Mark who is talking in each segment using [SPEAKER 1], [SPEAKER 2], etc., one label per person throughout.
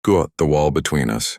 [SPEAKER 1] got the wall between us.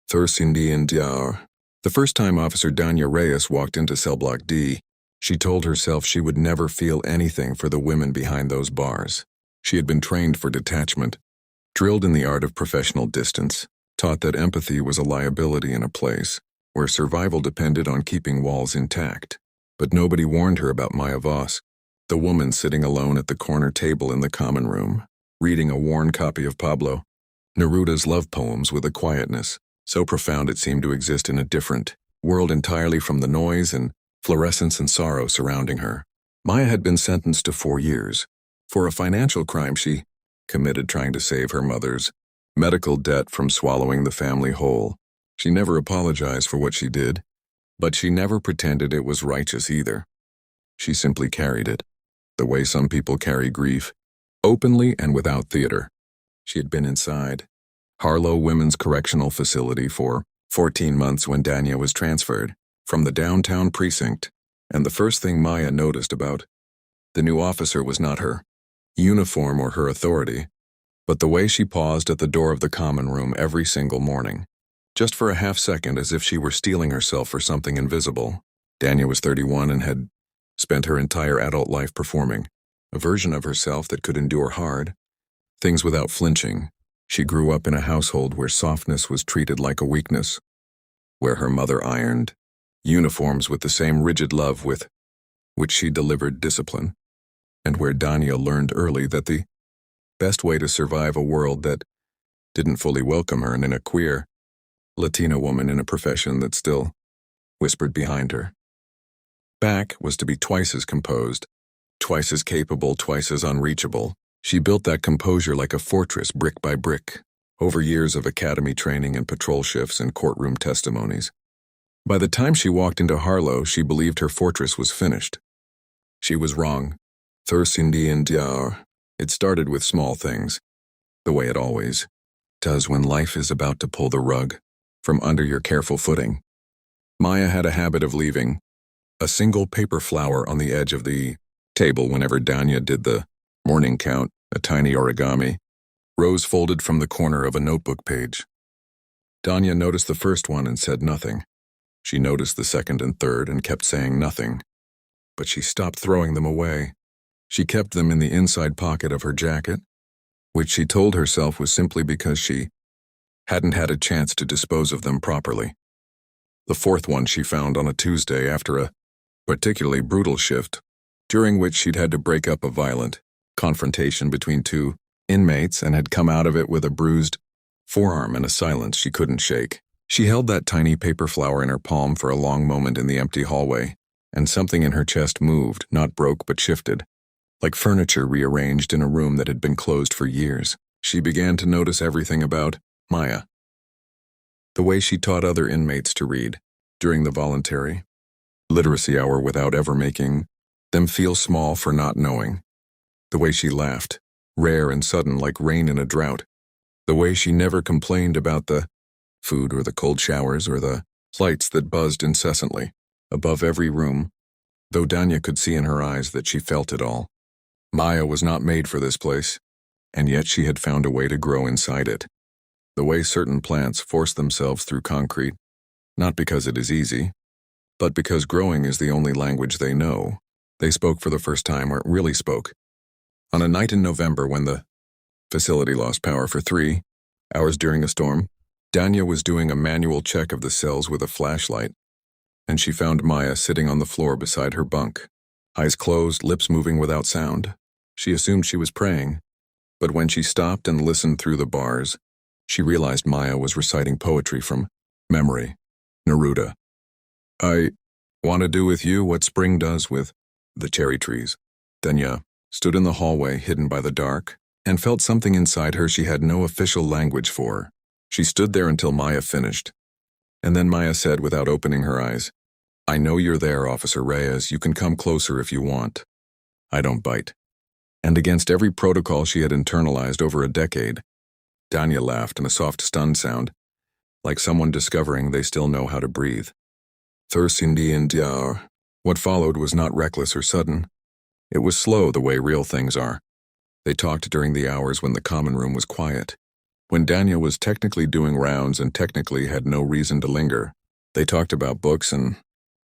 [SPEAKER 1] Thursindi Diar. The first time Officer Dania Reyes walked into cell block D, she told herself she would never feel anything for the women behind those bars. She had been trained for detachment, drilled in the art of professional distance, taught that empathy was a liability in a place where survival depended on keeping walls intact. But nobody warned her about Maya Voss, the woman sitting alone at the corner table in the common room, reading a worn copy of Pablo Neruda's love poems with a quietness so profound it seemed to exist in a different world entirely from the noise and fluorescence and sorrow surrounding her. Maya had been sentenced to 4 years for a financial crime she committed trying to save her mother's medical debt from swallowing the family whole. She never apologized for what she did, but she never pretended it was righteous either. She simply carried it, the way some people carry grief, openly and without theater. She had been inside Harlow Women's Correctional Facility for 14 months when Dania was transferred from the downtown precinct, and the first thing Maya noticed about the new officer was not her uniform or her authority, but the way she paused at the door of the common room every single morning, just for a half second as if she were steeling herself for something invisible. Dania was 31 and had spent her entire adult life performing a version of herself that could endure hard things without flinching. She grew up in a household where softness was treated like a weakness, where her mother ironed uniforms with the same rigid love with which she delivered discipline, and where Dania learned early that the best way to survive a world that didn't fully welcome her and in a queer Latina woman in a profession that still whispered behind her back was to be twice as composed, twice as capable, twice as unreachable. She built that composure like a fortress brick by brick, over years of academy training and patrol shifts and courtroom testimonies. By the time she walked into Harlow, she believed her fortress was finished. She was wrong. Thursindi Diar. It started with small things, the way it always does when life is about to pull the rug from under your careful footing. Maya had a habit of leaving a single paper flower on the edge of the table whenever Dania did the morning count, a tiny origami, rose folded from the corner of a notebook page. Dania noticed the first one and said nothing. She noticed the second and third and kept saying nothing. But she stopped throwing them away. She kept them in the inside pocket of her jacket, which she told herself was simply because she hadn't had a chance to dispose of them properly. The fourth one she found on a Tuesday after a particularly brutal shift, during which she'd had to break up a violent confrontation between 2 inmates and had come out of it with a bruised forearm and a silence she couldn't shake. She held that tiny paper flower in her palm for a long moment in the empty hallway, and something in her chest moved, not broke but shifted, like furniture rearranged in a room that had been closed for years. She began to notice everything about Maya. The way she taught other inmates to read during the voluntary literacy hour without ever making them feel small for not knowing. The way she laughed, rare and sudden like rain in a drought. The way she never complained about the food or the cold showers or the lights that buzzed incessantly above every room, though Dania could see in her eyes that she felt it all. Maya was not made for this place, and yet she had found a way to grow inside it. The way certain plants force themselves through concrete, not because it is easy, but because growing is the only language they know. They spoke for the first time, or really spoke. On a night in November when the facility lost power for 3 hours during a storm, Dania was doing a manual check of the cells with a flashlight, and she found Maya sitting on the floor beside her bunk, eyes closed, lips moving without sound. She assumed she was praying, but when she stopped and listened through the bars, she realized Maya was reciting poetry from memory. Neruda. I want to do with you what spring does with the cherry trees. Dania stood in the hallway hidden by the dark and felt something inside her she had no official language for. She stood there until Maya finished. And then Maya said without opening her eyes, I know you're there, Officer Reyes. You can come closer if you want. I don't bite. And against every protocol she had internalized over a decade, Dania laughed in a soft stunned sound, like someone discovering they still know how to breathe. Thursindi Diar. What followed was not reckless or sudden. It was slow the way real things are. They talked during the hours when the common room was quiet. When Dania was technically doing rounds and technically had no reason to linger, they talked about books and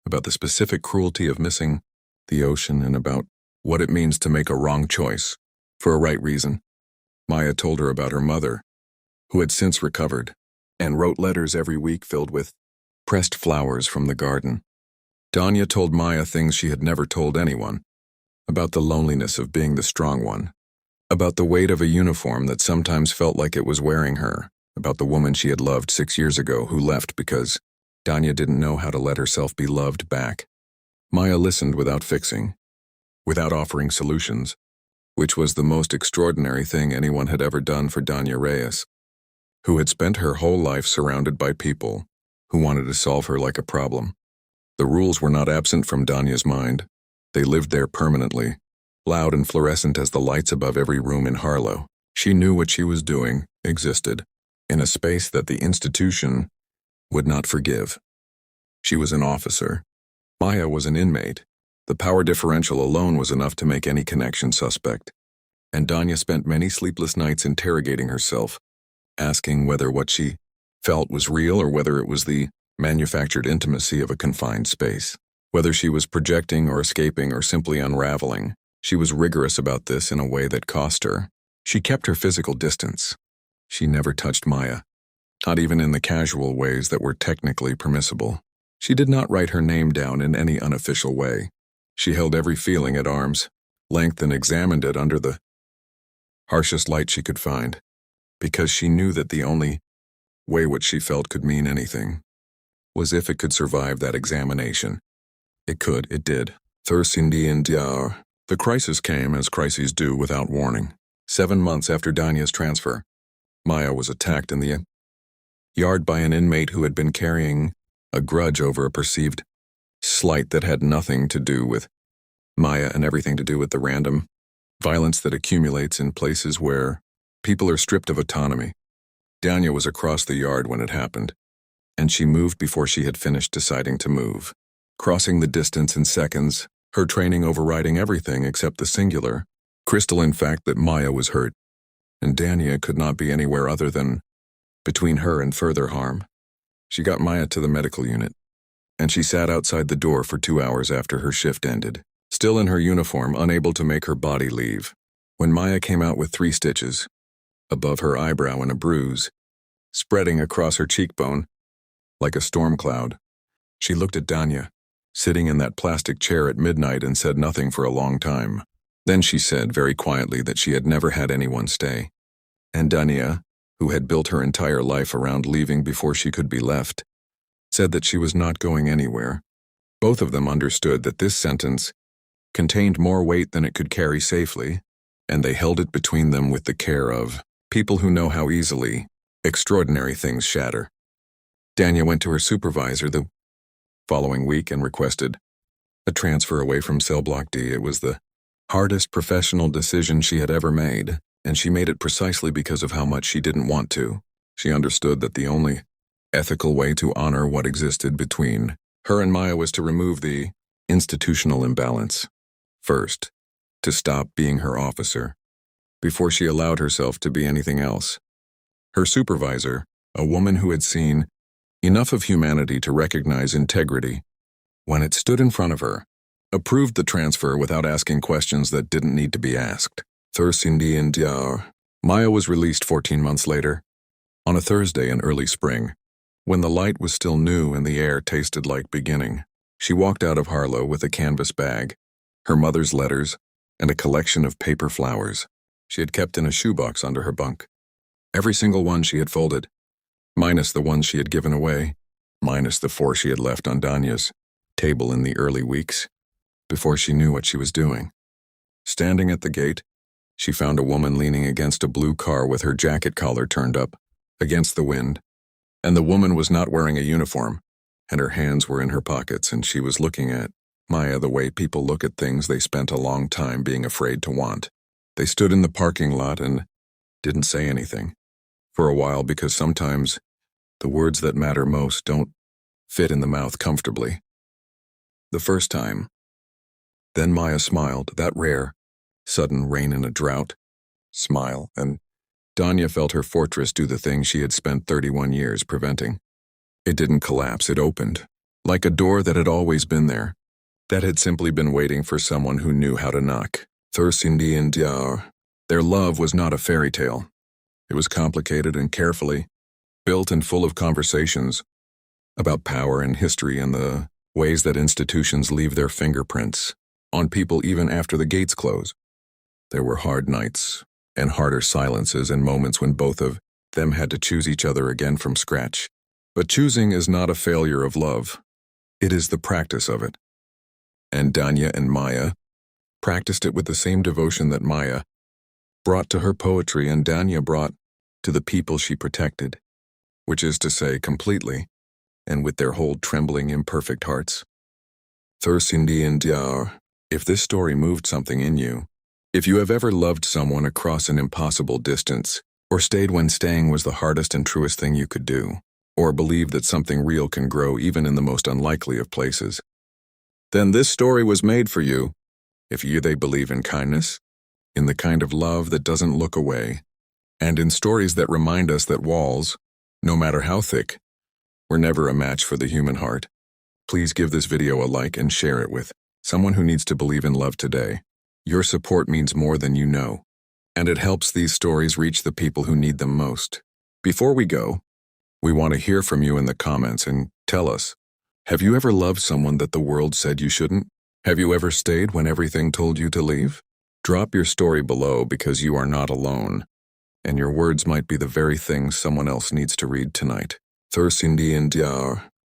[SPEAKER 1] about the specific cruelty of missing the ocean and about what it means to make a wrong choice for a right reason. Maya told her about her mother, who had since recovered, and wrote letters every week filled with pressed flowers from the garden. Dania told Maya things she had never told anyone, about the loneliness of being the strong one, about the weight of a uniform that sometimes felt like it was wearing her, about the woman she had loved 6 years ago who left because Dania didn't know how to let herself be loved back. Maya listened without fixing, without offering solutions, which was the most extraordinary thing anyone had ever done for Dania Reyes, who had spent her whole life surrounded by people who wanted to solve her like a problem. The rules were not absent from Dania's mind. They lived there permanently, loud and fluorescent as the lights above every room in Harlow. She knew what she was doing existed, in a space that the institution would not forgive. She was an officer. Maya was an inmate. The power differential alone was enough to make any connection suspect. And Dania spent many sleepless nights interrogating herself, asking whether what she felt was real or whether it was the manufactured intimacy of a confined space. Whether she was projecting or escaping or simply unraveling, she was rigorous about this in a way that cost her. She kept her physical distance. She never touched Maya, not even in the casual ways that were technically permissible. She did not write her name down in any unofficial way. She held every feeling at arm's length and examined it under the harshest light she could find, because she knew that the only way what she felt could mean anything was if it could survive that examination. It did. The crisis came, as crises do, without warning. 7 months after Dania's transfer, Maya was attacked in the yard by an inmate who had been carrying a grudge over a perceived slight that had nothing to do with Maya and everything to do with the random violence that accumulates in places where people are stripped of autonomy. Dania was across the yard when it happened, and she moved before she had finished deciding to move, crossing the distance in seconds, her training overriding everything except the singular, crystalline fact that Maya was hurt, and Dania could not be anywhere other than between her and further harm. She got Maya to the medical unit, and she sat outside the door for 2 hours after her shift ended, still in her uniform, unable to make her body leave. When Maya came out with 3 stitches, above her eyebrow and a bruise, spreading across her cheekbone like a storm cloud, she looked at Dania, sitting in that plastic chair at midnight, and said nothing for a long time. Then she said very quietly that she had never had anyone stay. And Dania, who had built her entire life around leaving before she could be left, said that she was not going anywhere. Both of them understood that this sentence contained more weight than it could carry safely, and they held it between them with the care of people who know how easily extraordinary things shatter. Dania went to her supervisor the following week and requested a transfer away from Cell Block D. It was the hardest professional decision she had ever made, and she made it precisely because of how much she didn't want to. She understood that the only ethical way to honor what existed between her and Maya was to remove the institutional imbalance. First, to stop being her officer, before she allowed herself to be anything else. Her supervisor, a woman who had seen enough of humanity to recognize integrity when it stood in front of her, approved the transfer without asking questions that didn't need to be asked. Maya was released 14 months later, on a Thursday in early spring, when the light was still new and the air tasted like beginning. She walked out of Harlow with a canvas bag, her mother's letters, and a collection of paper flowers she had kept in a shoebox under her bunk. Every single one she had folded, minus the ones she had given away, minus the 4 she had left on Dania's table in the early weeks, before she knew what she was doing. Standing at the gate, she found a woman leaning against a blue car with her jacket collar turned up against the wind, and the woman was not wearing a uniform, and her hands were in her pockets, and she was looking at Maya the way people look at things they spent a long time being afraid to want. They stood in the parking lot and didn't say anything for a while, because sometimes the words that matter most don't fit in the mouth comfortably. The first time. Then Maya smiled, that rare, sudden rain in a drought smile, and Dania felt her fortress do the thing she had spent 31 years preventing. It didn't collapse, it opened, like a door that had always been there, that had simply been waiting for someone who knew how to knock. Their love was not a fairy tale. It was complicated and carefully built and full of conversations about power and history and the ways that institutions leave their fingerprints on people even after the gates close. There were hard nights and harder silences and moments when both of them had to choose each other again from scratch. But choosing is not a failure of love. It is the practice of it. And Dania and Maya practiced it with the same devotion that Maya brought to her poetry and Dania brought to the people she protected, which is to say, completely, and with their whole trembling, imperfect hearts. If this story moved something in you, if you have ever loved someone across an impossible distance, or stayed when staying was the hardest and truest thing you could do, or believed that something real can grow even in the most unlikely of places, then this story was made for you. If they believe in kindness, in the kind of love that doesn't look away, and in stories that remind us that walls, no matter how thick, were never a match for the human heart. Please give this video a like and share it with someone who needs to believe in love today. Your support means more than you know, and it helps these stories reach the people who need them most. Before we go, we want to hear from you in the comments and tell us, have you ever loved someone that the world said you shouldn't? Have you ever stayed when everything told you to leave? Drop your story below because you are not alone, and your words might be the very thing someone else needs to read tonight.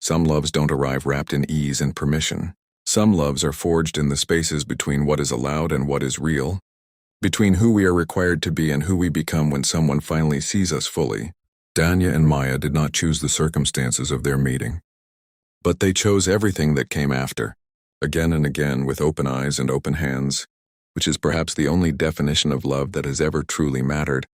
[SPEAKER 1] Some loves don't arrive wrapped in ease and permission. Some loves are forged in the spaces between what is allowed and what is real, between who we are required to be and who we become when someone finally sees us fully. Dania and Maya did not choose the circumstances of their meeting, but they chose everything that came after, again and again with open eyes and open hands, which is perhaps the only definition of love that has ever truly mattered.